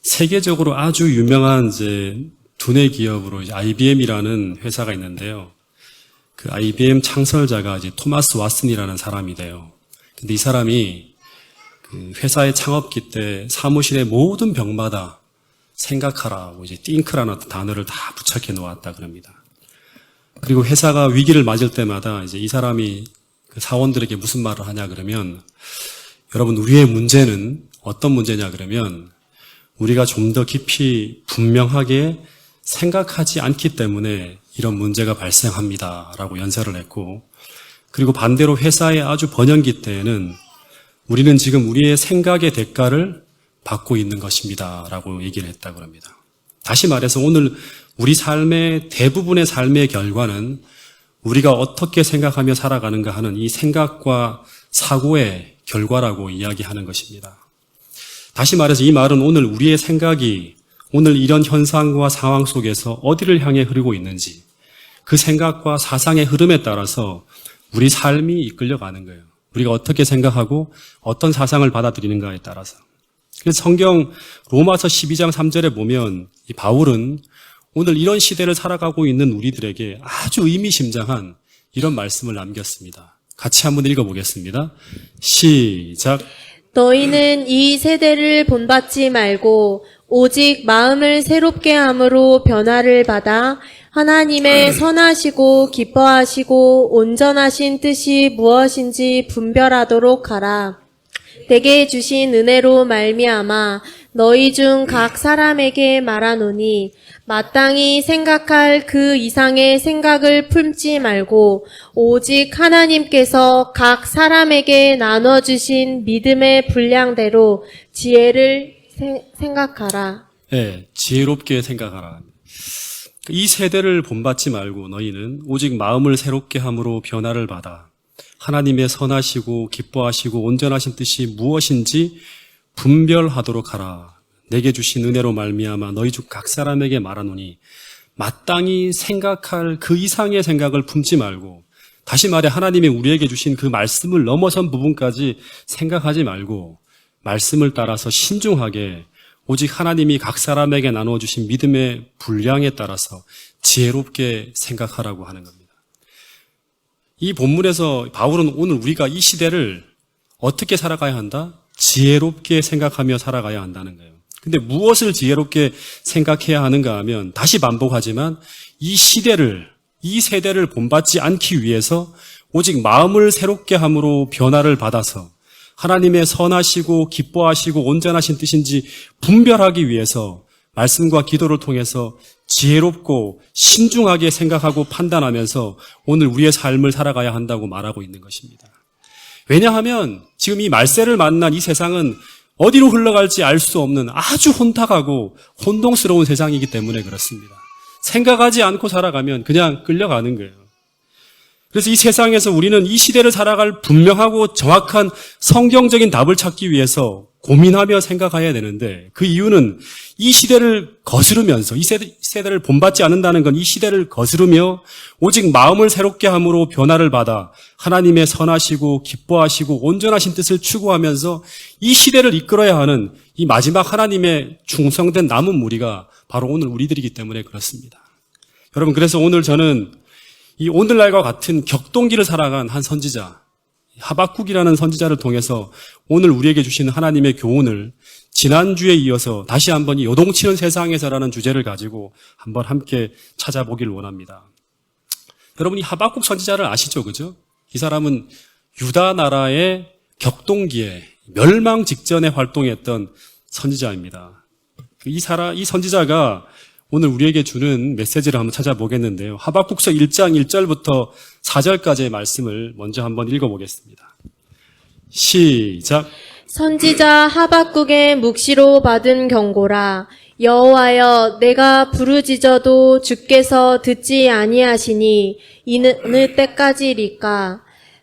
세계적으로 아주 유명한 두뇌 기업으로 IBM이라는 회사가 있는데요. 그 IBM 창설자가 토마스 왓슨이라는 사람이래요. 근데 이 사람이 그 회사의 창업기 때 사무실의 모든 벽마다 생각하라고 think라는 단어를 다 부착해 놓았다 그럽니다. 그리고 회사가 위기를 맞을 때마다 이 사람이 그 사원들에게 무슨 말을 하냐 그러면, 여러분, 우리의 문제는 어떤 문제냐 그러면, 우리가 좀 더 깊이 분명하게 생각하지 않기 때문에 이런 문제가 발생합니다 라고 연설을 했고, 그리고 반대로 회사의 아주 번영기 때에는 우리는 지금 우리의 생각의 대가를 받고 있는 것입니다 라고 얘기를 했다고 합니다. 다시 말해서 오늘 우리 삶의 대부분의 삶의 결과는 우리가 어떻게 생각하며 살아가는가 하는 이 생각과 사고의 결과라고 이야기하는 것입니다. 다시 말해서 이 말은 오늘 우리의 생각이 오늘 이런 현상과 상황 속에서 어디를 향해 흐르고 있는지, 그 생각과 사상의 흐름에 따라서 우리 삶이 이끌려가는 거예요. 우리가 어떻게 생각하고 어떤 사상을 받아들이는가에 따라서. 그래서 성경 로마서 12장 3절에 보면 이 바울은 오늘 이런 시대를 살아가고 있는 우리들에게 아주 의미심장한 이런 말씀을 남겼습니다. 같이 한번 읽어보겠습니다. 시작. 너희는 이 세대를 본받지 말고 오직 마음을 새롭게 함으로 변화를 받아 하나님의 선하시고 기뻐하시고 온전하신 뜻이 무엇인지 분별하도록 하라. 내게 주신 은혜로 말미암아 너희 중 각 사람에게 말하노니 마땅히 생각할 그 이상의 생각을 품지 말고 오직 하나님께서 각 사람에게 나눠주신 믿음의 분량대로 지혜를 생각하라. 네, 지혜롭게 생각하라. 이 세대를 본받지 말고 너희는 오직 마음을 새롭게 함으로 변화를 받아 하나님의 선하시고 기뻐하시고 온전하신 뜻이 무엇인지 분별하도록 하라. 내게 주신 은혜로 말미암아 너희 중 각 사람에게 말하노니 마땅히 생각할 그 이상의 생각을 품지 말고, 다시 말해 하나님이 우리에게 주신 그 말씀을 넘어선 부분까지 생각하지 말고 말씀을 따라서 신중하게 오직 하나님이 각 사람에게 나눠주신 믿음의 분량에 따라서 지혜롭게 생각하라고 하는 겁니다. 이 본문에서 바울은 오늘 우리가 이 시대를 어떻게 살아가야 한다? 지혜롭게 생각하며 살아가야 한다는 거예요. 근데 무엇을 지혜롭게 생각해야 하는가 하면, 다시 반복하지만 이 시대를, 이 세대를 본받지 않기 위해서 오직 마음을 새롭게 함으로 변화를 받아서 하나님의 선하시고 기뻐하시고 온전하신 뜻인지 분별하기 위해서 말씀과 기도를 통해서 지혜롭고 신중하게 생각하고 판단하면서 오늘 우리의 삶을 살아가야 한다고 말하고 있는 것입니다. 왜냐하면 지금 이 말세를 만난 이 세상은 어디로 흘러갈지 알 수 없는 아주 혼탁하고 혼동스러운 세상이기 때문에 그렇습니다. 생각하지 않고 살아가면 그냥 끌려가는 거예요. 그래서 이 세상에서 우리는 이 시대를 살아갈 분명하고 정확한 성경적인 답을 찾기 위해서 고민하며 생각해야 되는데, 그 이유는 이 시대를 거스르면서, 이 세대를 본받지 않는다는 건 이 시대를 거스르며 오직 마음을 새롭게 함으로 변화를 받아 하나님의 선하시고 기뻐하시고 온전하신 뜻을 추구하면서 이 시대를 이끌어야 하는 이 마지막 하나님의 충성된 남은 무리가 바로 오늘 우리들이기 때문에 그렇습니다. 여러분, 그래서 오늘 저는 이 오늘날과 같은 격동기를 살아간 한 선지자, 하박국이라는 선지자를 통해서 오늘 우리에게 주시는 하나님의 교훈을 지난주에 이어서 다시 한번 이 요동치는 세상에서라는 주제를 가지고 한번 함께 찾아보길 원합니다. 여러분, 이 하박국 선지자를 아시죠? 그죠? 이 사람은 유다 나라의 격동기에 멸망 직전에 활동했던 선지자입니다. 이 선지자가 오늘 우리에게 주는 메시지를 한번 찾아보겠는데요. 하박국서 1장 1절부터 4절까지의 말씀을 먼저 한번 읽어보겠습니다. 시작. 선지자 하박국의 묵시로 받은 경고라. 여호와여, 내가 부르짖어도 주께서 듣지 아니하시니 이느 때까지리까?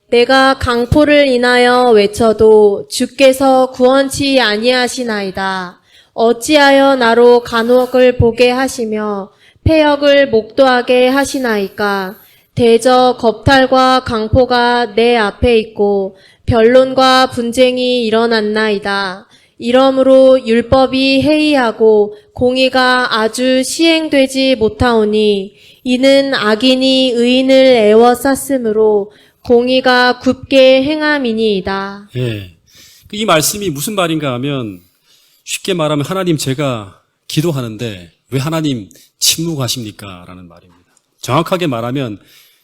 내가 강포를 인하여 외쳐도 주께서 구원치 아니하시나이다. 어찌하여 나로 간혹을 보게 하시며 폐역을 목도하게 하시나이까? 대저 겁탈과 강포가 내 앞에 있고 변론과 분쟁이 일어났나이다. 이러므로 율법이 해이하고 공의가 아주 시행되지 못하오니 이는 악인이 의인을 애워쌌으므로 공의가 굽게 행함이니이다. 예. 이 말씀이 무슨 말인가 하면 쉽게 말하면 하나님 제가 기도하는데 왜 하나님 침묵하십니까? 라는 말입니다. 정확하게 말하면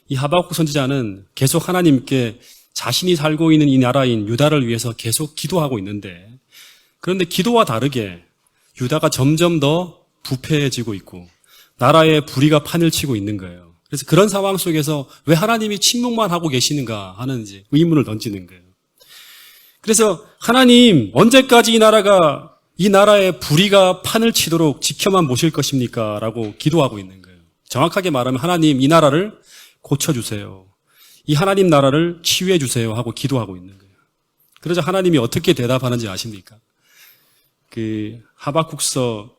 이 하박국 선지자는 계속 하나님께 자신이 살고 있는 이 나라인 유다를 위해서 계속 기도하고 있는데 그런데 기도와 다르게 유다가 점점 더 부패해지고 있고 나라의 불의가 판을 치고 있는 거예요. 그래서 그런 상황 속에서 왜 하나님이 침묵만 하고 계시는가 하는 이제 의문을 던지는 거예요. 그래서 하나님 언제까지 이 나라의 불의가 판을 치도록 지켜만 보실 것입니까? 라고 기도하고 있는 거예요. 정확하게 말하면 하나님 이 나라를 고쳐주세요. 이 하나님 나라를 치유해 주세요 하고 기도하고 있는 거예요. 그러자 하나님이 어떻게 대답하는지 아십니까? 그 하박국서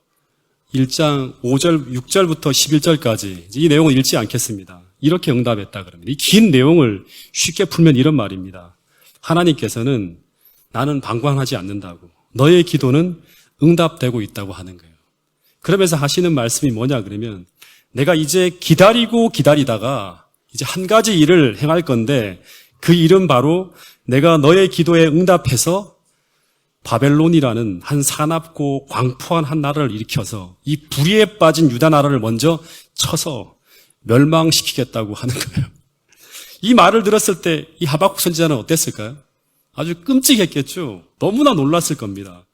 1장 5절, 6절부터 11절까지 이 내용을 읽지 않겠습니다. 이렇게 응답했다 그럽니다. 이 긴 내용을 쉽게 풀면 이런 말입니다. 하나님께서는 나는 방관하지 않는다고. 너의 기도는 응답되고 있다고 하는 거예요. 그러면서 하시는 말씀이 뭐냐 그러면 내가 이제 기다리고 기다리다가 이제 한 가지 일을 행할 건데 그 일은 바로 내가 너의 기도에 응답해서 바벨론이라는 한 사납고 광포한 한 나라를 일으켜서 이 불의에 빠진 유다 나라를 먼저 쳐서 멸망시키겠다고 하는 거예요. 이 말을 들었을 때 이 하박국 선지자는 어땠을까요? 아주 끔찍했겠죠. 너무나 놀랐을 겁니다.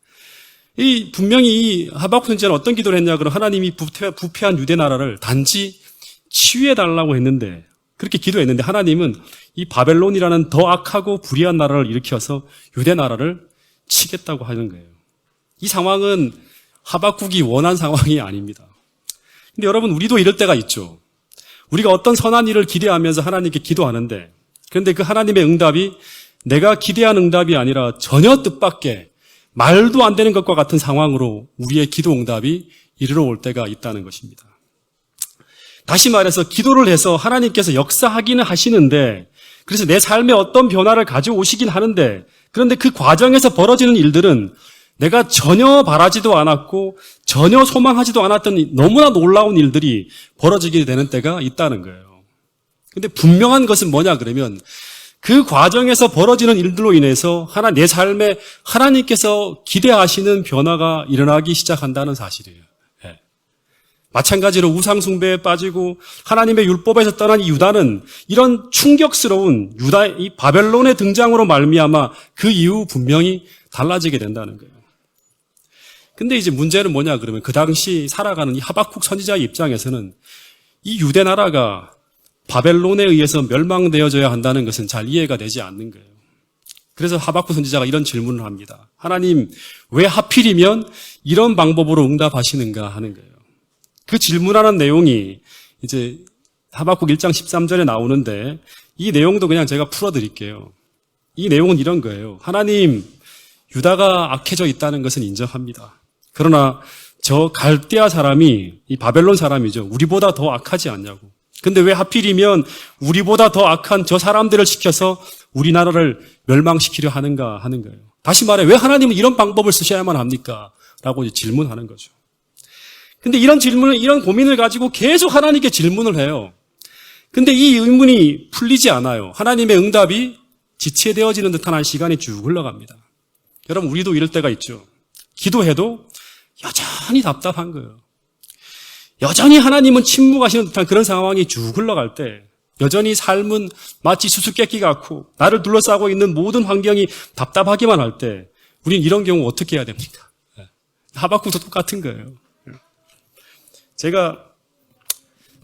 분명히 이 하박국 선지자는 어떤 기도를 했냐 그러면 하나님이 부패한 유대 나라를 단지 치유해달라고 했는데 그렇게 기도했는데 하나님은 이 바벨론이라는 더 악하고 불의한 나라를 일으켜서 유대 나라를 치겠다고 하는 거예요. 이 상황은 하박국이 원한 상황이 아닙니다. 근데 여러분 우리도 이럴 때가 있죠. 우리가 어떤 선한 일을 기대하면서 하나님께 기도하는데 그런데 그 하나님의 응답이 내가 기대한 응답이 아니라 전혀 뜻밖의 말도 안 되는 것과 같은 상황으로 우리의 기도 응답이 이르러 올 때가 있다는 것입니다. 다시 말해서 기도를 해서 하나님께서 역사하기는 하시는데 그래서 내 삶에 어떤 변화를 가져오시긴 하는데 그런데 그 과정에서 벌어지는 일들은 내가 전혀 바라지도 않았고 전혀 소망하지도 않았던 너무나 놀라운 일들이 벌어지게 되는 때가 있다는 거예요. 근데 분명한 것은 뭐냐 그러면 그 과정에서 벌어지는 일들로 인해서 내 삶에 하나님께서 기대하시는 변화가 일어나기 시작한다는 사실이에요. 예. 마찬가지로 우상숭배에 빠지고 하나님의 율법에서 떠난 이 유다는 이런 충격스러운 이 바벨론의 등장으로 말미암아 그 이후 분명히 달라지게 된다는 거예요. 근데 이제 문제는 뭐냐 그러면 그 당시 살아가는 이 하박국 선지자의 입장에서는 이 유대 나라가 바벨론에 의해서 멸망되어져야 한다는 것은 잘 이해가 되지 않는 거예요. 그래서 하박국 선지자가 이런 질문을 합니다. 하나님, 왜 하필이면 이런 방법으로 응답하시는가 하는 거예요. 그 질문하는 내용이 이제 하박국 1장 13절에 나오는데 이 내용도 그냥 제가 풀어드릴게요. 이 내용은 이런 거예요. 하나님, 유다가 악해져 있다는 것은 인정합니다. 그러나 저 갈대아 사람이 이 바벨론 사람이죠. 우리보다 더 악하지 않냐고. 근데 왜 하필이면 우리보다 더 악한 저 사람들을 시켜서 우리나라를 멸망시키려 하는가 하는 거예요. 다시 말해 왜 하나님은 이런 방법을 쓰셔야만 합니까? 라고 질문하는 거죠. 근데 이런 고민을 가지고 계속 하나님께 질문을 해요. 근데 이 의문이 풀리지 않아요. 하나님의 응답이 지체되어지는 듯한 한 시간이 쭉 흘러갑니다. 여러분 우리도 이럴 때가 있죠. 기도해도 여전히 답답한 거예요. 여전히 하나님은 침묵하시는 듯한 그런 상황이 쭉 흘러갈 때 여전히 삶은 마치 수수께끼 같고 나를 둘러싸고 있는 모든 환경이 답답하기만 할 때 우리는 이런 경우 어떻게 해야 됩니까? 하박국도 똑같은 거예요. 제가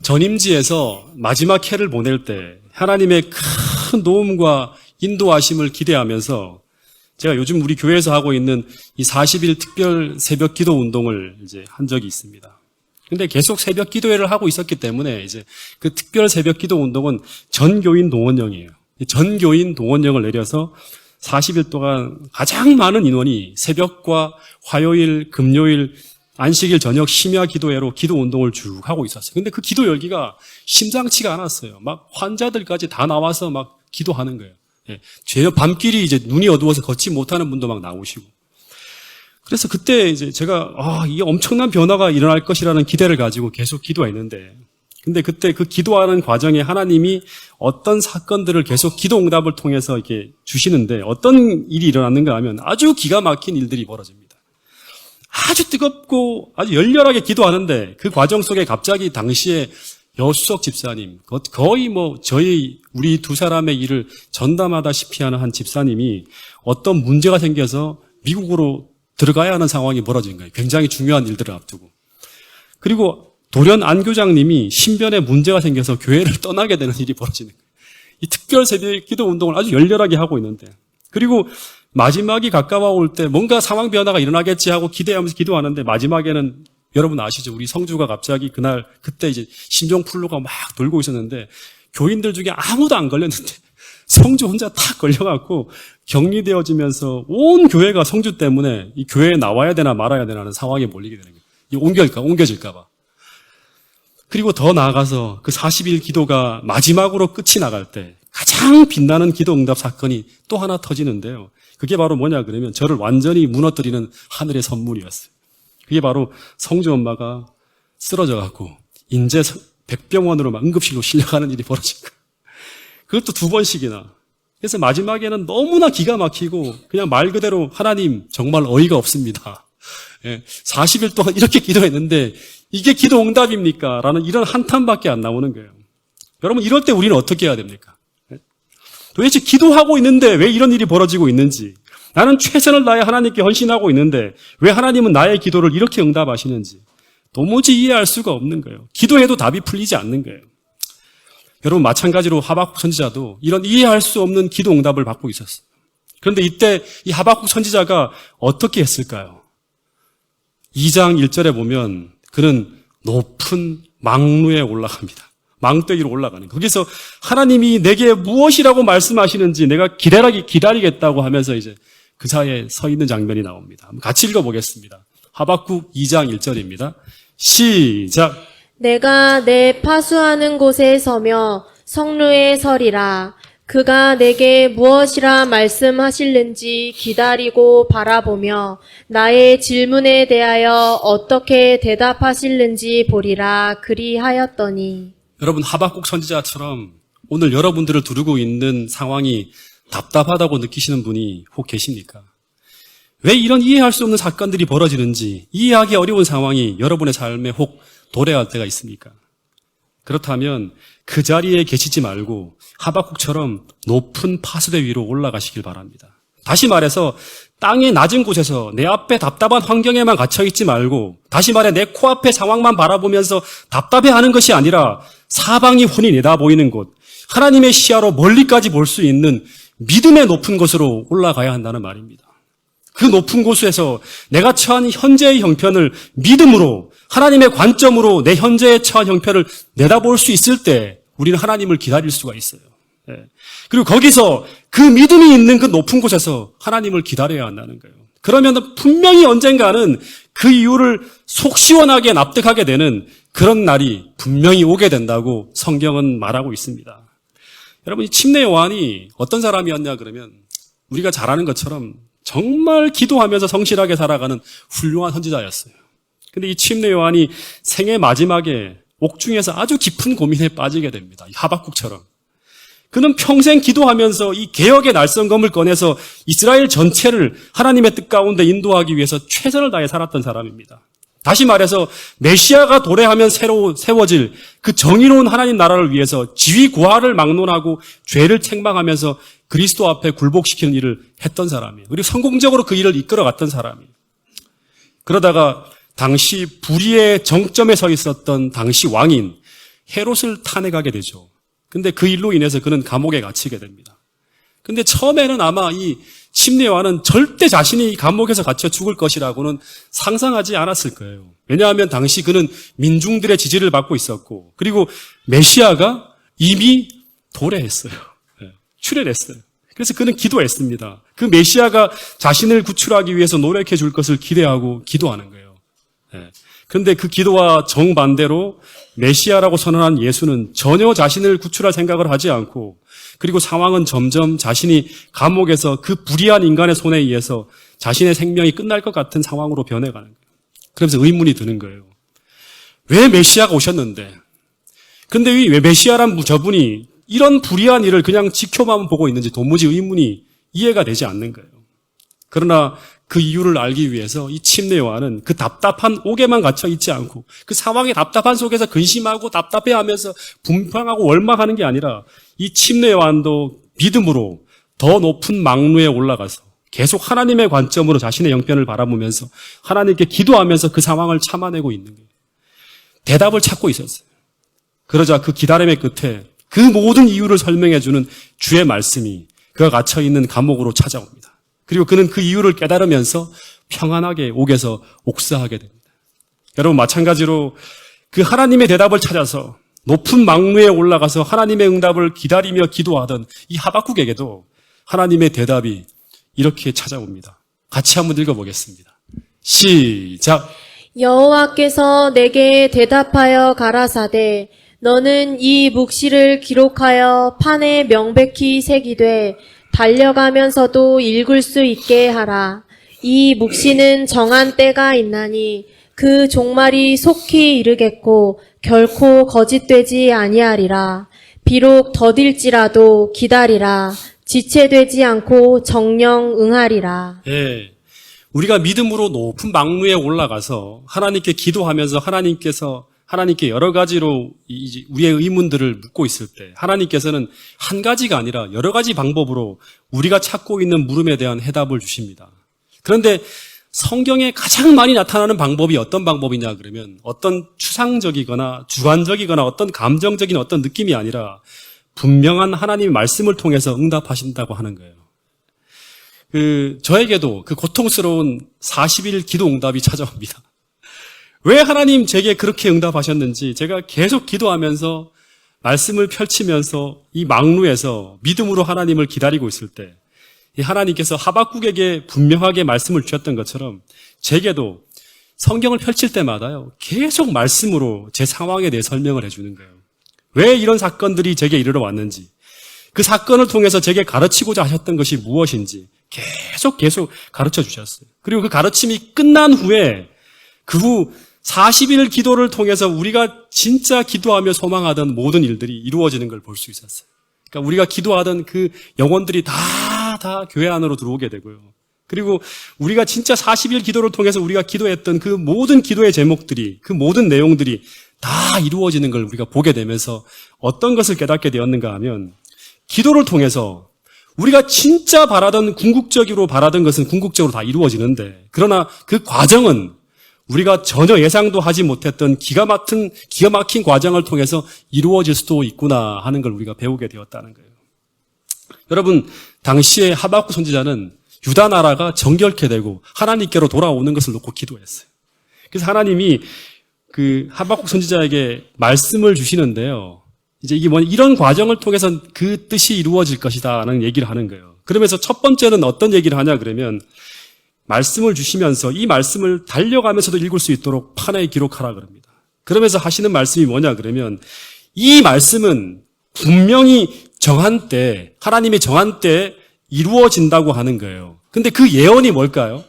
전임지에서 마지막 해를 보낼 때 하나님의 큰 도움과 인도하심을 기대하면서 제가 요즘 우리 교회에서 하고 있는 이 40일 특별 새벽 기도 운동을 이제 한 적이 있습니다. 근데 계속 새벽 기도회를 하고 있었기 때문에 이제 그 특별 새벽 기도 운동은 전교인 동원령이에요. 전교인 동원령을 내려서 40일 동안 가장 많은 인원이 새벽과 화요일, 금요일, 안식일 저녁 심야 기도회로 기도 운동을 쭉 하고 있었어요. 근데 그 기도 열기가 심상치가 않았어요. 막 환자들까지 다 나와서 막 기도하는 거예요. 예. 밤길이 이제 눈이 어두워서 걷지 못하는 분도 막 나오시고. 그래서 그때 이제 제가 이게 엄청난 변화가 일어날 것이라는 기대를 가지고 계속 기도했는데, 근데 그때 그 기도하는 과정에 하나님이 어떤 사건들을 계속 기도 응답을 통해서 이렇게 주시는데, 어떤 일이 일어났는가 하면 아주 기가 막힌 일들이 벌어집니다. 아주 뜨겁고 아주 열렬하게 기도하는데 그 과정 속에 갑자기 당시에 여수석 집사님, 거의 우리 두 사람의 일을 전담하다시피 하는 한 집사님이 어떤 문제가 생겨서 미국으로 들어가야 하는 상황이 벌어진 거예요. 굉장히 중요한 일들을 앞두고. 그리고 돌연 안교장님이 신변에 문제가 생겨서 교회를 떠나게 되는 일이 벌어지는 거예요. 이 특별 세대 기도 운동을 아주 열렬하게 하고 있는데, 그리고 마지막이 가까워 올 때 뭔가 상황 변화가 일어나겠지 하고 기대하면서 기도하는데, 마지막에는 여러분 아시죠? 우리 성주가 갑자기 그때 이제 심정플루가 막 돌고 있었는데, 교인들 중에 아무도 안 걸렸는데 성주 혼자 탁 걸려갖고 격리되어지면서 온 교회가 성주 때문에 이 교회에 나와야 되나 말아야 되나 하는 상황에 몰리게 되는 거예요. 옮겨질까봐. 그리고 더 나아가서 그 40일 기도가 마지막으로 끝이 나갈 때 가장 빛나는 기도 응답 사건이 또 하나 터지는데요. 그게 바로 뭐냐 그러면 저를 완전히 무너뜨리는 하늘의 선물이었어요. 그게 바로 성주 엄마가 쓰러져갖고 인제 백병원으로 막 응급실로 실려가는 일이 벌어진 거예요. 그것도 2번씩이나. 그래서 마지막에는 너무나 기가 막히고 그냥 말 그대로 하나님 정말 어이가 없습니다. 40일 동안 이렇게 기도했는데 이게 기도 응답입니까? 라는 이런 한탄밖에 안 나오는 거예요. 여러분 이럴 때 우리는 어떻게 해야 됩니까? 도대체 기도하고 있는데 왜 이런 일이 벌어지고 있는지, 나는 최선을 다해 하나님께 헌신하고 있는데 왜 하나님은 나의 기도를 이렇게 응답하시는지 도무지 이해할 수가 없는 거예요. 기도해도 답이 풀리지 않는 거예요. 여러분 마찬가지로 하박국 선지자도 이런 이해할 수 없는 기도 응답을 받고 있었어요. 그런데 이때 이 하박국 선지자가 어떻게 했을까요? 2장 1절에 보면 그는 높은 망루에 올라갑니다. 망대기로 올라가는 거예요. 거기서 하나님이 내게 무엇이라고 말씀하시는지 내가 기다리겠다고 하면서 이제 그 사이에 서 있는 장면이 나옵니다. 같이 읽어보겠습니다. 하박국 2장 1절입니다. 시작. 내가 내 파수하는 곳에 서며 성루에 서리라. 그가 내게 무엇이라 말씀하실는지 기다리고 바라보며 나의 질문에 대하여 어떻게 대답하실는지 보리라. 그리하였더니. 여러분 하박국 선지자처럼 오늘 여러분들을 두르고 있는 상황이 답답하다고 느끼시는 분이 혹 계십니까? 왜 이런 이해할 수 없는 사건들이 벌어지는지 이해하기 어려운 상황이 여러분의 삶에 혹 도래할 때가 있습니까? 그렇다면 그 자리에 계시지 말고 하박국처럼 높은 파수대 위로 올라가시길 바랍니다. 다시 말해서 땅의 낮은 곳에서 내 앞에 답답한 환경에만 갇혀있지 말고, 다시 말해 내 코앞의 상황만 바라보면서 답답해하는 것이 아니라 사방이 훤히 내다보이는 곳, 하나님의 시야로 멀리까지 볼 수 있는 믿음의 높은 곳으로 올라가야 한다는 말입니다. 그 높은 곳에서 내가 처한 현재의 형편을 믿음으로, 하나님의 관점으로 내 현재에 처한 형편을 내다볼 수 있을 때 우리는 하나님을 기다릴 수가 있어요. 그리고 거기서 그 믿음이 있는 그 높은 곳에서 하나님을 기다려야 한다는 거예요. 그러면 분명히 언젠가는 그 이유를 속 시원하게 납득하게 되는 그런 날이 분명히 오게 된다고 성경은 말하고 있습니다. 여러분, 이 침례 요한이 어떤 사람이었냐 그러면 우리가 잘 아는 것처럼 정말 기도하면서 성실하게 살아가는 훌륭한 선지자였어요. 근데 이 침례 요한이 생애 마지막에 옥중에서 아주 깊은 고민에 빠지게 됩니다. 하박국처럼. 그는 평생 기도하면서 이 개혁의 날성검을 꺼내서 이스라엘 전체를 하나님의 뜻 가운데 인도하기 위해서 최선을 다해 살았던 사람입니다. 다시 말해서 메시아가 도래하면 새로 세워질 그 정의로운 하나님 나라를 위해서 지위 고하를 막론하고 죄를 책망하면서 그리스도 앞에 굴복시키는 일을 했던 사람이에요. 그리고 성공적으로 그 일을 이끌어갔던 사람이에요. 그러다가 당시 불의의 정점에 서 있었던 당시 왕인 헤롯을 탄핵하게 되죠. 근데 그 일로 인해서 그는 감옥에 갇히게 됩니다. 근데 처음에는 아마 이 침례 요한은 절대 자신이 감옥에서 갇혀 죽을 것이라고는 상상하지 않았을 거예요. 왜냐하면 당시 그는 민중들의 지지를 받고 있었고, 그리고 메시아가 이미 도래했어요. 출애했어요. 그래서 그는 기도했습니다. 그 메시아가 자신을 구출하기 위해서 노력해 줄 것을 기대하고 기도하는 거예요. 그런데 그 기도와 정반대로 메시아라고 선언한 예수는 전혀 자신을 구출할 생각을 하지 않고, 그리고 상황은 점점 자신이 감옥에서 그 불의한 인간의 손에 의해서 자신의 생명이 끝날 것 같은 상황으로 변해가는 거예요. 그러면서 의문이 드는 거예요. 왜 메시아가 오셨는데, 근데 왜 메시아란 저분이 이런 불의한 일을 그냥 지켜만 보고 있는지 도무지 의문이 이해가 되지 않는 거예요. 그러나 그 이유를 알기 위해서 이 침례 요한은 그 답답한 옥에만 갇혀 있지 않고 그 상황의 답답한 속에서 근심하고 답답해하면서 분방하고 원망하는 게 아니라 이 침례 요한도 믿음으로 더 높은 망루에 올라가서 계속 하나님의 관점으로 자신의 형편을 바라보면서 하나님께 기도하면서 그 상황을 참아내고 있는 거예요. 대답을 찾고 있었어요. 그러자 그 기다림의 끝에 그 모든 이유를 설명해주는 주의 말씀이 그가 갇혀있는 감옥으로 찾아옵니다. 그리고 그는 그 이유를 깨달으면서 평안하게 옥에서 옥사하게 됩니다. 여러분, 마찬가지로 그 하나님의 대답을 찾아서 높은 망루에 올라가서 하나님의 응답을 기다리며 기도하던 이 하박국에게도 하나님의 대답이 이렇게 찾아옵니다. 같이 한번 읽어보겠습니다. 시작. 여호와께서 내게 대답하여 가라사대 너는 이 묵시를 기록하여 판에 명백히 새기되 달려가면서도 읽을 수 있게 하라. 이 묵시는 정한 때가 있나니 그 종말이 속히 이르겠고 결코 거짓되지 아니하리라. 비록 더딜지라도 기다리라. 지체되지 않고 정령 응하리라. 예. 우리가 믿음으로 높은 망루에 올라가서 하나님께 기도하면서 하나님께 여러 가지로 우리의 의문들을 묻고 있을 때 하나님께서는 한 가지가 아니라 여러 가지 방법으로 우리가 찾고 있는 물음에 대한 해답을 주십니다. 그런데 성경에 가장 많이 나타나는 방법이 어떤 방법이냐 그러면 어떤 추상적이거나 주관적이거나 어떤 감정적인 어떤 느낌이 아니라 분명한 하나님의 말씀을 통해서 응답하신다고 하는 거예요. 저에게도 그 고통스러운 40일 기도 응답이 찾아옵니다. 왜 하나님 제게 그렇게 응답하셨는지 제가 계속 기도하면서 말씀을 펼치면서 이 망루에서 믿음으로 하나님을 기다리고 있을 때 하나님께서 하박국에게 분명하게 말씀을 주셨던 것처럼 제게도 성경을 펼칠 때마다요 계속 말씀으로 제 상황에 대해 설명을 해주는 거예요. 왜 이런 사건들이 제게 이르러 왔는지 그 사건을 통해서 제게 가르치고자 하셨던 것이 무엇인지 계속 가르쳐 주셨어요. 그리고 그 가르침이 끝난 후에 그 후 40일 기도를 통해서 우리가 진짜 기도하며 소망하던 모든 일들이 이루어지는 걸 볼 수 있었어요. 그러니까 우리가 기도하던 그 영혼들이 다 교회 안으로 들어오게 되고요. 그리고 우리가 진짜 40일 기도를 통해서 우리가 기도했던 그 모든 기도의 제목들이, 그 모든 내용들이 다 이루어지는 걸 우리가 보게 되면서 어떤 것을 깨닫게 되었는가 하면 기도를 통해서 우리가 진짜 궁극적으로 바라던 것은 궁극적으로 다 이루어지는데 그러나 그 과정은 우리가 전혀 예상도 하지 못했던 기가 막힌 과정을 통해서 이루어질 수도 있구나 하는 걸 우리가 배우게 되었다는 거예요. 여러분, 당시에 하박국 선지자는 유다 나라가 정결케 되고 하나님께로 돌아오는 것을 놓고 기도했어요. 그래서 하나님이 그 하박국 선지자에게 말씀을 주시는데요. 이제 이게 이런 과정을 통해서 그 뜻이 이루어질 것이다라는 얘기를 하는 거예요. 그러면서 첫 번째는 어떤 얘기를 하냐 그러면 말씀을 주시면서 이 말씀을 달려가면서도 읽을 수 있도록 판에 기록하라 그럽니다. 그러면서 하시는 말씀이 뭐냐 그러면 이 말씀은 분명히 정한 때, 하나님이 정한 때에 이루어진다고 하는 거예요. 근데 그 예언이 뭘까요?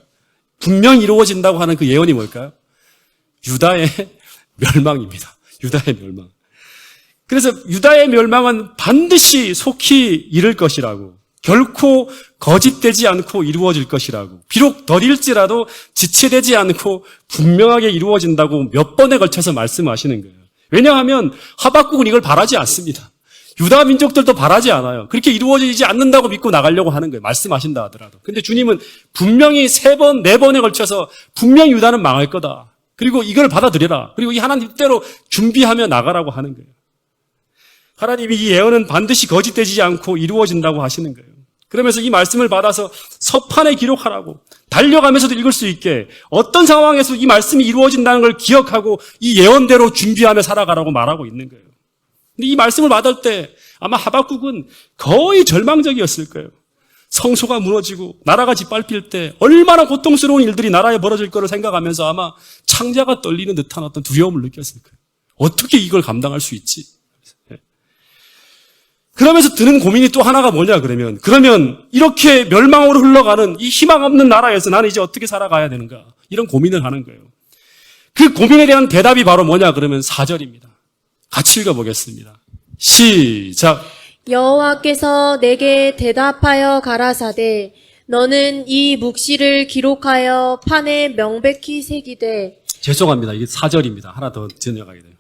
분명히 이루어진다고 하는 그 예언이 뭘까요? 유다의 멸망입니다. 유다의 멸망. 그래서 유다의 멸망은 반드시 속히 이를 것이라고, 결코 거짓되지 않고 이루어질 것이라고, 비록 더딜지라도 지체되지 않고 분명하게 이루어진다고 몇 번에 걸쳐서 말씀하시는 거예요. 왜냐하면 하박국은 이걸 바라지 않습니다. 유다 민족들도 바라지 않아요. 그렇게 이루어지지 않는다고 믿고 나가려고 하는 거예요. 말씀하신다 하더라도. 근데 주님은 분명히 3번, 4번에 걸쳐서 분명히 유다는 망할 거다. 그리고 이걸 받아들여라. 그리고 이 하나님 뜻대로 준비하며 나가라고 하는 거예요. 하나님이 이 예언은 반드시 거짓되지 않고 이루어진다고 하시는 거예요. 그러면서 이 말씀을 받아서 서판에 기록하라고, 달려가면서도 읽을 수 있게, 어떤 상황에서 이 말씀이 이루어진다는 걸 기억하고 이 예언대로 준비하며 살아가라고 말하고 있는 거예요. 근데 이 말씀을 받을 때 아마 하박국은 거의 절망적이었을 거예요. 성소가 무너지고 나라가 짓밟힐 때 얼마나 고통스러운 일들이 나라에 벌어질 거를 생각하면서 아마 창자가 떨리는 듯한 어떤 두려움을 느꼈을 거예요. 어떻게 이걸 감당할 수 있지? 그러면서 드는 고민이 또 하나가 뭐냐 그러면 이렇게 멸망으로 흘러가는 이 희망 없는 나라에서 나는 이제 어떻게 살아가야 되는가? 이런 고민을 하는 거예요. 그 고민에 대한 대답이 바로 뭐냐 그러면 4절입니다. 같이 읽어보겠습니다. 시작. 여호와께서 내게 대답하여 가라사대 너는 이 묵시를 기록하여 판에 명백히 새기되. 죄송합니다. 이게 4절입니다. 하나 더 지나가게 돼요.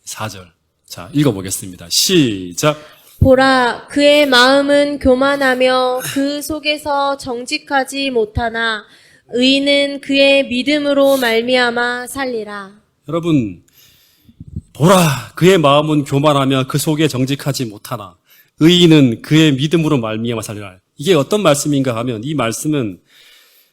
4절. 자, 읽어보겠습니다. 시작. 보라, 그의 마음은 교만하며 그 속에서 정직하지 못하나 의인은 그의 믿음으로 말미암아 살리라. 여러분, 보라, 그의 마음은 교만하며 그 속에 정직하지 못하나 의인은 그의 믿음으로 말미암아 살리라. 이게 어떤 말씀인가 하면 이 말씀은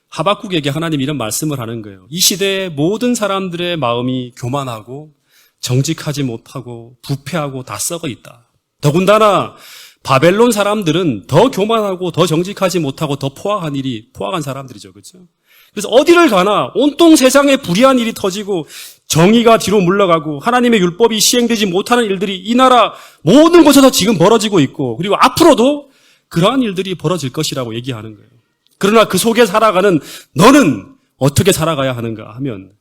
하박국에게 하나님 이런 말씀을 하는 거예요. 이 시대의 모든 사람들의 마음이 교만하고 정직하지 못하고 부패하고 다 썩어 있다. 더군다나 바벨론 사람들은 더 교만하고 더 정직하지 못하고 더 포악한 사람들이죠. 그렇죠? 그래서 어디를 가나 온통 세상에 불의한 일이 터지고 정의가 뒤로 물러가고 하나님의 율법이 시행되지 못하는 일들이 이 나라 모든 곳에서 지금 벌어지고 있고 그리고 앞으로도 그러한 일들이 벌어질 것이라고 얘기하는 거예요. 그러나 그 속에 살아가는 너는 어떻게 살아가야 하는가 하면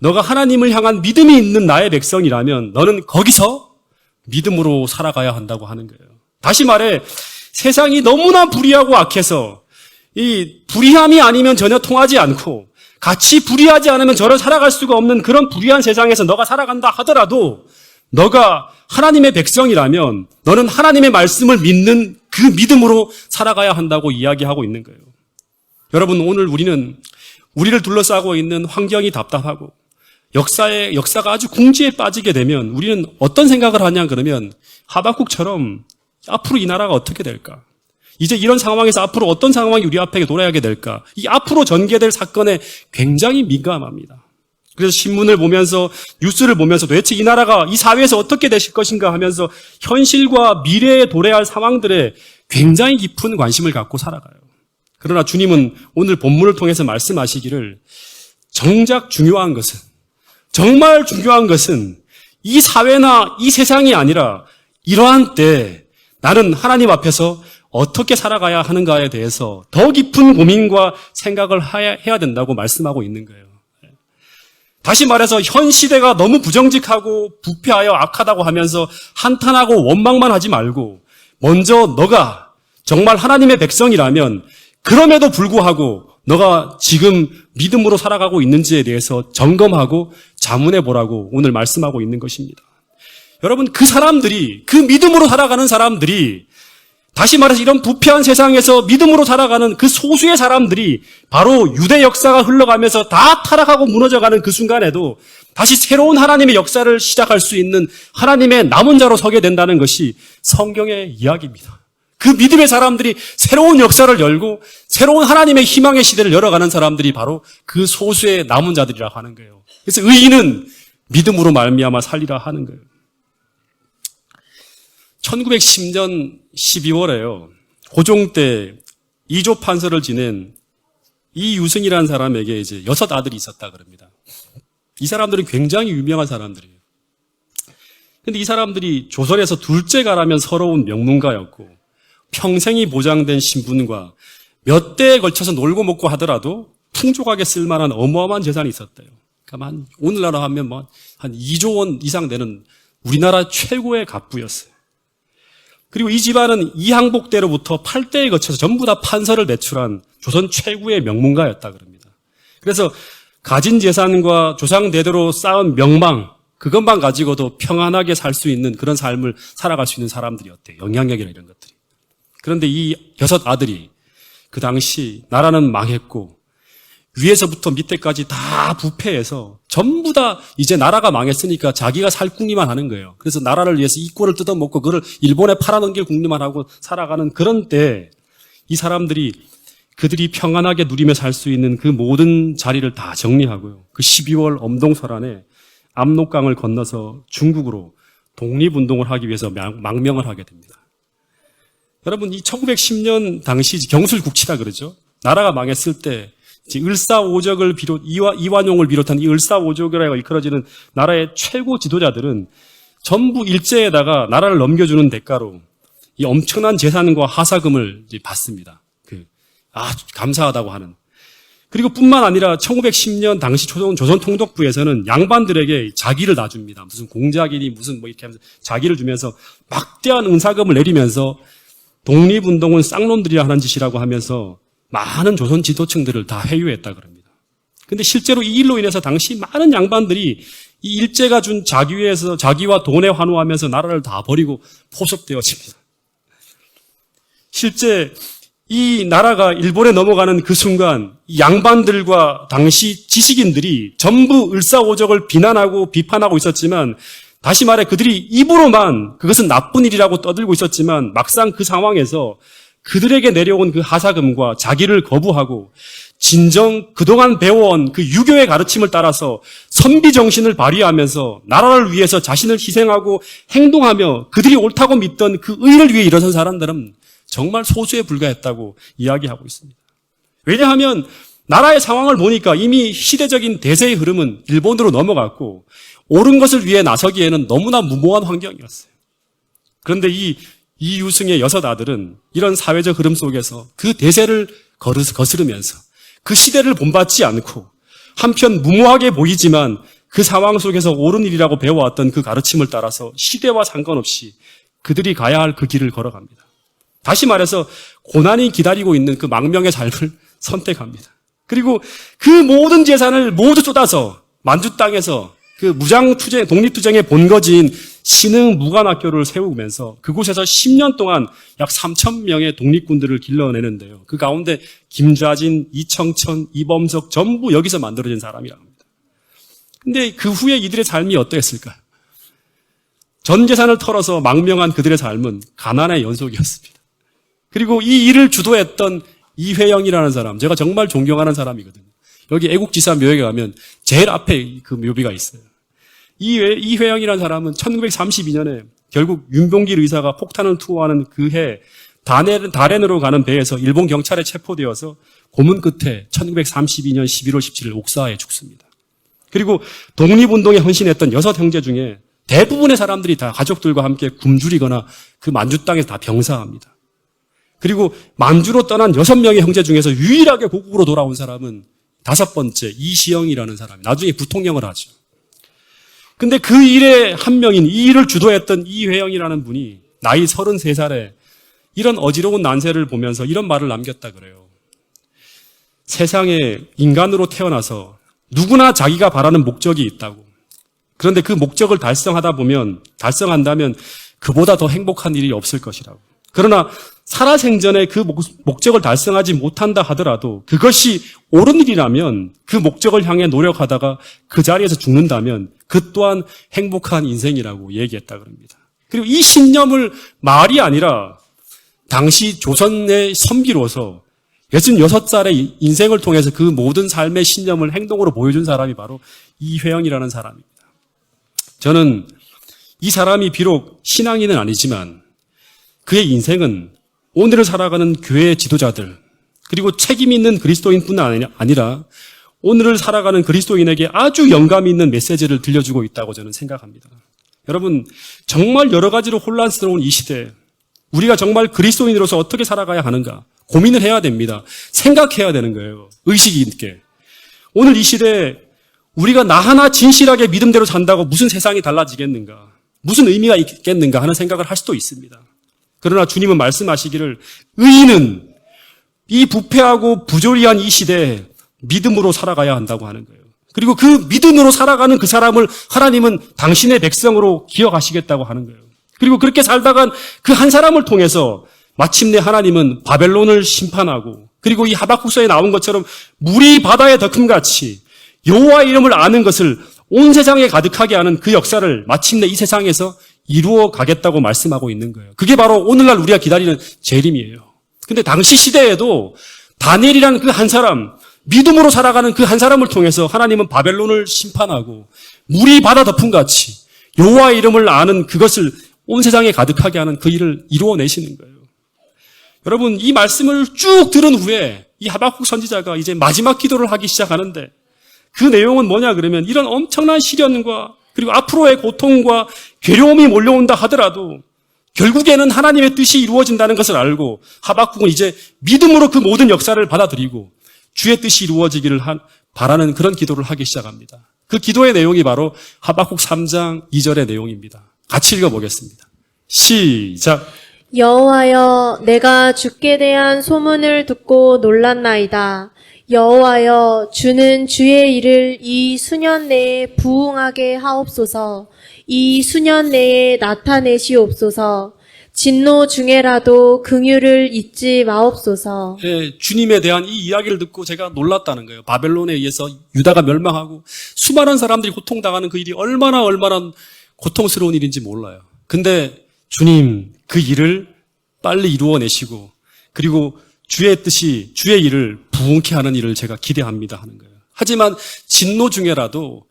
너가 하나님을 향한 믿음이 있는 나의 백성이라면 너는 거기서 믿음으로 살아가야 한다고 하는 거예요. 다시 말해 세상이 너무나 불의하고 악해서 이 불의함이 아니면 전혀 통하지 않고 같이 불의하지 않으면 전혀 살아갈 수가 없는 그런 불의한 세상에서 너가 살아간다 하더라도 너가 하나님의 백성이라면 너는 하나님의 말씀을 믿는 그 믿음으로 살아가야 한다고 이야기하고 있는 거예요. 여러분 오늘 우리를 둘러싸고 있는 환경이 답답하고 역사가 아주 궁지에 빠지게 되면 우리는 어떤 생각을 하냐 그러면 하박국처럼 앞으로 이 나라가 어떻게 될까? 이제 이런 상황에서 앞으로 어떤 상황이 우리 앞에 도래하게 될까? 이 앞으로 전개될 사건에 굉장히 민감합니다. 그래서 신문을 보면서 뉴스를 보면서 도대체 이 나라가 이 사회에서 어떻게 되실 것인가 하면서 현실과 미래에 도래할 상황들에 굉장히 깊은 관심을 갖고 살아가요. 그러나 주님은 오늘 본문을 통해서 말씀하시기를 정말 중요한 것은 이 사회나 이 세상이 아니라 이러한 때 나는 하나님 앞에서 어떻게 살아가야 하는가에 대해서 더 깊은 고민과 생각을 해야 된다고 말씀하고 있는 거예요. 다시 말해서 현 시대가 너무 부정직하고 부패하여 악하다고 하면서 한탄하고 원망만 하지 말고 먼저 너가 정말 하나님의 백성이라면 그럼에도 불구하고 너가 지금 믿음으로 살아가고 있는지에 대해서 점검하고 자문해 보라고 오늘 말씀하고 있는 것입니다. 여러분 그 믿음으로 살아가는 사람들이 다시 말해서 이런 부패한 세상에서 믿음으로 살아가는 그 소수의 사람들이 바로 유대 역사가 흘러가면서 다 타락하고 무너져가는 그 순간에도 다시 새로운 하나님의 역사를 시작할 수 있는 하나님의 남은 자로 서게 된다는 것이 성경의 이야기입니다. 그 믿음의 사람들이 새로운 역사를 열고 새로운 하나님의 희망의 시대를 열어가는 사람들이 바로 그 소수의 남은 자들이라 하는 거예요. 그래서 의인은 믿음으로 말미암아 살리라 하는 거예요. 1910년 12월에요. 고종 때 2조 판서를 지낸 이유승이라는 사람에게 이제 6 아들이 있었다 그럽니다. 이 사람들은 굉장히 유명한 사람들이에요. 근데 이 사람들이 조선에서 둘째가라면 서러운 명문가였고 평생이 보장된 신분과 몇 대에 걸쳐서 놀고 먹고 하더라도 풍족하게 쓸만한 어마어마한 재산이 있었대요. 그러니까 오늘날로 하면 한 2조 원 이상 되는 우리나라 최고의 갑부였어요. 그리고 이 집안은 이항복 때로부터 8대에 거쳐서 전부 다 판서를 배출한 조선 최고의 명문가였다 그럽니다. 그래서 가진 재산과 조상 대대로 쌓은 명망 그것만 가지고도 평안하게 살 수 있는 그런 삶을 살아갈 수 있는 사람들이었대요. 영향력이나 이런 것들이. 그런데 이 6 아들이 그 당시 나라는 망했고 위에서부터 밑에까지 다 부패해서 전부 다 이제 나라가 망했으니까 자기가 살 궁리만 하는 거예요. 그래서 나라를 위해서 이 꼴을 뜯어먹고 그걸 일본에 팔아넘길 궁리만 하고 살아가는 그런 때 이 사람들이 그들이 평안하게 누리며 살 수 있는 그 모든 자리를 다 정리하고요. 그 12월 엄동설안에 압록강을 건너서 중국으로 독립운동을 하기 위해서 망명을 하게 됩니다. 여러분 이 1910년 당시 경술국치라 그러죠. 나라가 망했을 때 을사오적을 비롯 이완용을 비롯한 이 을사오적이라고 일컬어지는 나라의 최고 지도자들은 전부 일제에다가 나라를 넘겨주는 대가로 이 엄청난 재산과 하사금을 이제 받습니다. 감사하다고 하는. 그리고 뿐만 아니라 1910년 당시 조선통독부에서는 양반들에게 자기를 놔줍니다. 무슨 공작이니 무슨 뭐 이렇게 하면서 자기를 주면서 막대한 은사금을 내리면서 독립운동은 쌍놈들이라 하는 짓이라고 하면서 많은 조선 지도층들을 다 회유했다 그럽니다. 근데 실제로 이 일로 인해서 당시 많은 양반들이 이 일제가 준 자기위에서 자기와 돈에 환호하면서 나라를 다 버리고 포섭되어집니다. 실제 이 나라가 일본에 넘어가는 그 순간 양반들과 당시 지식인들이 전부 을사오적을 비난하고 비판하고 있었지만, 다시 말해 그들이 입으로만 그것은 나쁜 일이라고 떠들고 있었지만 막상 그 상황에서 그들에게 내려온 그 하사금과 자기를 거부하고 진정 그동안 배워온 그 유교의 가르침을 따라서 선비정신을 발휘하면서 나라를 위해서 자신을 희생하고 행동하며 그들이 옳다고 믿던 그 의를 위해 일어선 사람들은 정말 소수에 불과했다고 이야기하고 있습니다. 왜냐하면 나라의 상황을 보니까 이미 시대적인 대세의 흐름은 일본으로 넘어갔고 옳은 것을 위해 나서기에는 너무나 무모한 환경이었어요. 그런데 이 이유승의 6 아들은 이런 사회적 흐름 속에서 그 대세를 거스르면서 그 시대를 본받지 않고 한편 무모하게 보이지만 그 상황 속에서 옳은 일이라고 배워왔던 그 가르침을 따라서 시대와 상관없이 그들이 가야 할 그 길을 걸어갑니다. 다시 말해서 고난이 기다리고 있는 그 망명의 삶을 선택합니다. 그리고 그 모든 재산을 모두 쏟아서 만주 땅에서 그 무장투쟁, 독립투쟁의 본거지인 신흥무관학교를 세우면서 그곳에서 10년 동안 약 3,000명의 독립군들을 길러내는데요. 그 가운데 김좌진, 이청천, 이범석 전부 여기서 만들어진 사람이라고 합니다. 근데 그 후에 이들의 삶이 어떠했을까요? 전 재산을 털어서 망명한 그들의 삶은 가난의 연속이었습니다. 그리고 이 일을 주도했던 이회영이라는 사람, 제가 정말 존경하는 사람이거든요. 여기 애국지사 묘역에 가면 제일 앞에 그 묘비가 있어요. 이회영이라는 사람은 1932년에 결국 윤봉길 의사가 폭탄을 투하하는 그 해 다롄으로 가는 배에서 일본 경찰에 체포되어서 고문 끝에 1932년 11월 17일 옥사에 죽습니다. 그리고 독립운동에 헌신했던 6 형제 중에 대부분의 사람들이 다 가족들과 함께 굶주리거나 그 만주 땅에서 다 병사합니다. 그리고 만주로 떠난 6명의 형제 중에서 유일하게 고국으로 돌아온 사람은 5번째 이시영이라는 사람이 나중에 부통령을 하죠. 근데 그 일의 한 명인 이 일을 주도했던 이회영이라는 분이 나이 33살에 이런 어지러운 난세를 보면서 이런 말을 남겼다 그래요. 세상에 인간으로 태어나서 누구나 자기가 바라는 목적이 있다고. 그런데 그 목적을 달성한다면 그보다 더 행복한 일이 없을 것이라고. 그러나 살아생전에 그 목적을 달성하지 못한다 하더라도 그것이 옳은 일이라면 그 목적을 향해 노력하다가 그 자리에서 죽는다면 그 또한 행복한 인생이라고 얘기했다 그럽니다. 그리고 이 신념을 말이 아니라 당시 조선의 선비로서 66살의 인생을 통해서 그 모든 삶의 신념을 행동으로 보여준 사람이 바로 이회영이라는 사람입니다. 저는 이 사람이 비록 신앙인은 아니지만 그의 인생은 오늘을 살아가는 교회 지도자들 그리고 책임 있는 그리스도인뿐 아니라 오늘을 살아가는 그리스도인에게 아주 영감 있는 메시지를 들려주고 있다고 저는 생각합니다. 여러분, 정말 여러 가지로 혼란스러운 이 시대에 우리가 정말 그리스도인으로서 어떻게 살아가야 하는가 고민을 해야 됩니다. 생각해야 되는 거예요. 의식이 있게. 오늘 이 시대에 우리가 나 하나 진실하게 믿음대로 산다고 무슨 세상이 달라지겠는가, 무슨 의미가 있겠는가 하는 생각을 할 수도 있습니다. 그러나 주님은 말씀하시기를 의인은 이 부패하고 부조리한 이 시대에 믿음으로 살아가야 한다고 하는 거예요. 그리고 그 믿음으로 살아가는 그 사람을 하나님은 당신의 백성으로 기억하시겠다고 하는 거예요. 그리고 그렇게 살다간 그 한 사람을 통해서 마침내 하나님은 바벨론을 심판하고 그리고 이 하박국서에 나온 것처럼 물이 바다의 덕음같이 여호와의 이름을 아는 것을 온 세상에 가득하게 하는 그 역사를 마침내 이 세상에서 이루어 가겠다고 말씀하고 있는 거예요. 그게 바로 오늘날 우리가 기다리는 재림이에요. 근데 당시 시대에도 다니엘이라는 그 한 사람, 믿음으로 살아가는 그 한 사람을 통해서 하나님은 바벨론을 심판하고 물이 바다 덮음같이 여호와의 이름을 아는 그것을 온 세상에 가득하게 하는 그 일을 이루어내시는 거예요. 여러분, 이 말씀을 쭉 들은 후에 이 하박국 선지자가 이제 마지막 기도를 하기 시작하는데 그 내용은 뭐냐 그러면 이런 엄청난 시련과 그리고 앞으로의 고통과 괴로움이 몰려온다 하더라도 결국에는 하나님의 뜻이 이루어진다는 것을 알고 하박국은 이제 믿음으로 그 모든 역사를 받아들이고 주의 뜻이 이루어지기를 바라는 그런 기도를 하기 시작합니다. 그 기도의 내용이 바로 하박국 3장 2절의 내용입니다. 같이 읽어보겠습니다. 시작. 여호와여, 내가 주께 대한 소문을 듣고 놀랐나이다. 여호와여, 주는 주의 일을 이 수년 내에 부응하게 하옵소서. 이 수년 내에 나타내시옵소서. 진노 중에라도 긍휼을 잊지 마옵소서. 예, 주님에 대한 이 이야기를 듣고 제가 놀랐다는 거예요. 바벨론에 의해서 유다가 멸망하고 수많은 사람들이 고통당하는 그 일이 얼마나 고통스러운 일인지 몰라요. 근데 주님 그 일을 빨리 이루어내시고 그리고 주의 뜻이 주의 일을 부응케 하는 일을 제가 기대합니다 하는 거예요. 하지만 진노 중에라도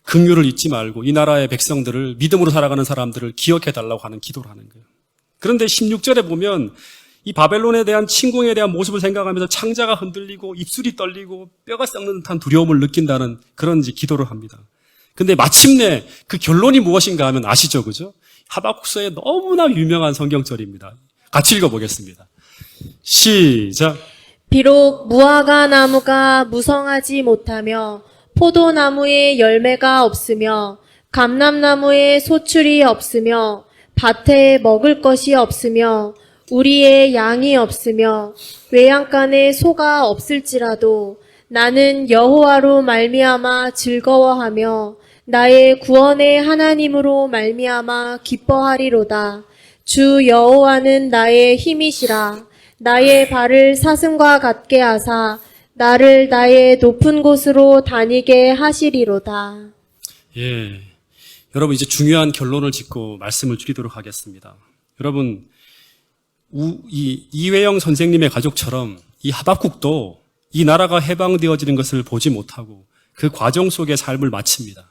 긍휼을 잊지 말고 이 나라의 백성들을 믿음으로 살아가는 사람들을 기억해달라고 하는 기도를 하는 거예요. 그런데 16절에 보면 이 바벨론에 대한 침공에 대한 모습을 생각하면서 창자가 흔들리고 입술이 떨리고 뼈가 썩는 듯한 두려움을 느낀다는 그런 기도를 합니다. 근데 마침내 그 결론이 무엇인가 하면 아시죠? 그죠? 하박국서의 너무나 유명한 성경절입니다. 같이 읽어보겠습니다. 시작. 비록 무화과 나무가 무성하지 못하며 포도나무에 열매가 없으며 감람나무에 소출이 없으며 밭에 먹을 것이 없으며 우리의 양이 없으며 외양간에 소가 없을지라도 나는 여호와로 말미암아 즐거워하며 나의 구원의 하나님으로 말미암아 기뻐하리로다. 주 여호와는 나의 힘이시라. 나의 발을 사슴과 같게 하사 나를 나의 높은 곳으로 다니게 하시리로다. 예, 여러분 이제 중요한 결론을 짓고 말씀을 드리도록 하겠습니다. 여러분 이회영 선생님의 가족처럼 이 하박국도 이 나라가 해방되어지는 것을 보지 못하고 그 과정 속에 삶을 마칩니다.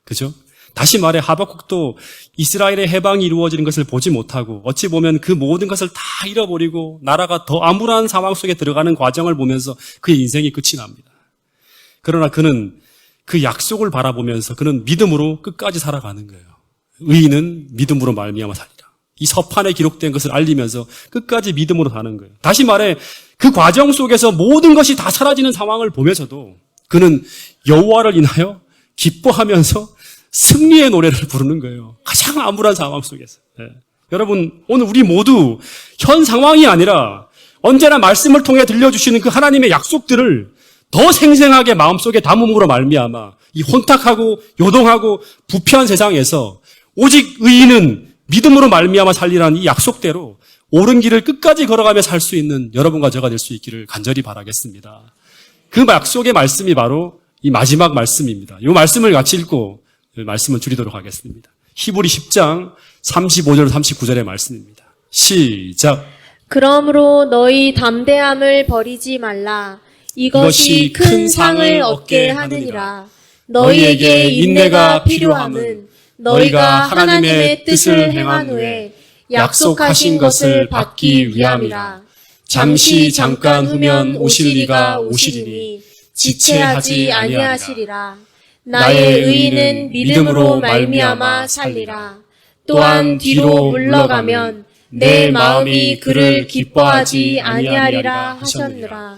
그죠? 다시 말해 하박국도 이스라엘의 해방이 이루어지는 것을 보지 못하고 어찌 보면 그 모든 것을 다 잃어버리고 나라가 더 암울한 상황 속에 들어가는 과정을 보면서 그의 인생이 끝이 납니다. 그러나 그는 그 약속을 바라보면서 그는 믿음으로 끝까지 살아가는 거예요. 의인은 믿음으로 말미암아 살리라. 이 서판에 기록된 것을 알리면서 끝까지 믿음으로 사는 거예요. 다시 말해 그 과정 속에서 모든 것이 다 사라지는 상황을 보면서도 그는 여호와를 인하여 기뻐하면서 승리의 노래를 부르는 거예요. 가장 암울한 상황 속에서. 네. 여러분 오늘 우리 모두 현 상황이 아니라 언제나 말씀을 통해 들려주시는 그 하나님의 약속들을 더 생생하게 마음속에 담음으로 말미암아 이 혼탁하고 요동하고 부패한 세상에서 오직 의인은 믿음으로 말미암아 살리라는 이 약속대로 옳은 길을 끝까지 걸어가며 살 수 있는 여러분과 저가 될 수 있기를 간절히 바라겠습니다. 그 약속의 말씀이 바로 이 마지막 말씀입니다. 이 말씀을 같이 읽고 말씀을 줄이도록 하겠습니다. 히브리 10장 35절 39절의 말씀입니다. 시작. 그러므로 너희 담대함을 버리지 말라. 이것이 큰 상을 얻게 하느니라. 너희에게 인내가 필요함은 너희가 하나님의 뜻을 행한 후에 약속하신 것을 받기 위함이라. 잠시 잠깐 후면 오실 이가 오시리니 지체하지 아니하시리라. 나의 의인은 믿음으로 말미암아 살리라. 또한 뒤로 물러가면 내 마음이 그를 기뻐하지 아니하리라 하셨느라.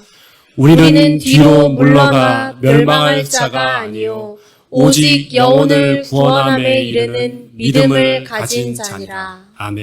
우리는 뒤로 물러가 멸망할 자가 아니요 오직 영혼을 구원함에 이르는 믿음을 가진 자니라. 아멘.